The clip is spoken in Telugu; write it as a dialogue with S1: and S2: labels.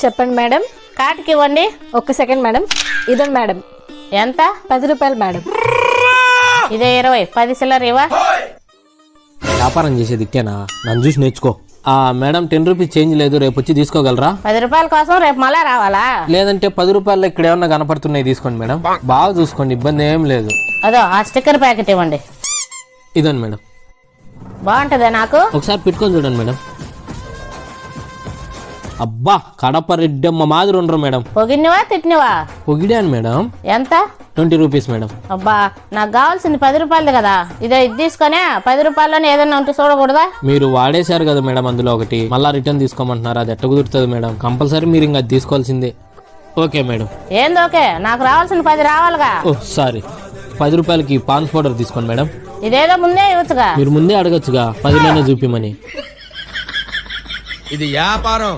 S1: చెప్పండి మేడం.
S2: కార్డుకి ఇవ్వండి.
S1: ఒక్క సెకండ్ మేడం. ఇదండి మేడం.
S2: ఎంత?
S1: 10 రూపాయలు మేడం.
S2: ఇదే 20. 10 చిల్లర ఇవ్వ.
S3: వ్యాపారం చేసేది ఇక్కేనా? నన్ను చూసి నేర్చుకో. మేడం 10 రూపీస్ చేంజ్ లేదు, రేపు వచ్చి తీసుకోగలరా?
S2: 10 రూపాయల కోసం రేపు మళ్ళా రావాలా?
S3: లేదంటే 10 రూపాయల్లో ఇక్కడ ఏమన్నా కనపడుతున్నాయి తీసుకోండి మేడం. బాగా చూసుకోండి, ఇబ్బంది ఏం లేదు.
S2: అదో ఆ స్టిక్కర్ ప్యాకెట్ ఇవ్వండి.
S3: ఇదండి మేడం.
S2: బాగుంటుందా నాకు?
S3: ఒకసారి పెట్టుకొని చూడండి మేడం. అబ్బా, కడప రెడ్డమ్మ మాదిరి ఉండరు మేడం.
S2: పొగిడినవా తిట్టినవా?
S3: పొగిడాను మేడం.
S2: ఎంత?
S3: 20 రూపీస్ మేడం.
S2: అబ్బా, నాకు కావాల్సింది 10 రూపాయలది కదా. ఇది తీసుకొని 10 రూపాయల్లోనే ఏదైనా ఉంటే చూడకూడదా?
S3: మీరు వాడేశారు కదా మేడం అందులో ఒకటి, మళ్ళా రిటర్న్ తీసుకోమంటున్నారు. అది ఎట్ట కుదురుతుంది మేడం? కంపల్సరీ మీరు ఇంకా తీసుకోవాల్సిందే. Okay madam.
S2: ఏంది ఓకే? నాకు రావాల్సిన 10 రావాలిగా.
S3: ఓహ్ సారీ, 10 రూపాయలకి పాన్స్ పౌడర్ తీసుకోండి మేడం.
S2: ఇదేదో ముందే ఇవ్వచ్చుగా.
S3: మీరు ముందే అడగచ్చుగా 10లోనే చూపిమని.
S4: ఇది వ్యాపారం.